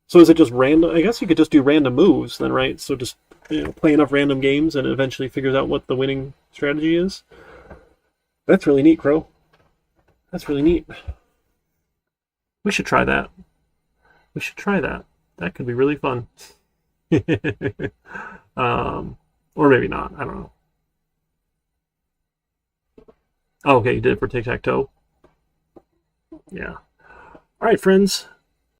So is it just random? I guess you could just do random moves then, right? So just, you know, play enough random games and it eventually figures out what the winning strategy is. That's really neat, Crow. That's really neat. We should try that. We should try that. That could be really fun. Or maybe not. I don't know. Oh, okay, you did it for Tic-tac-toe. Yeah. All right, friends.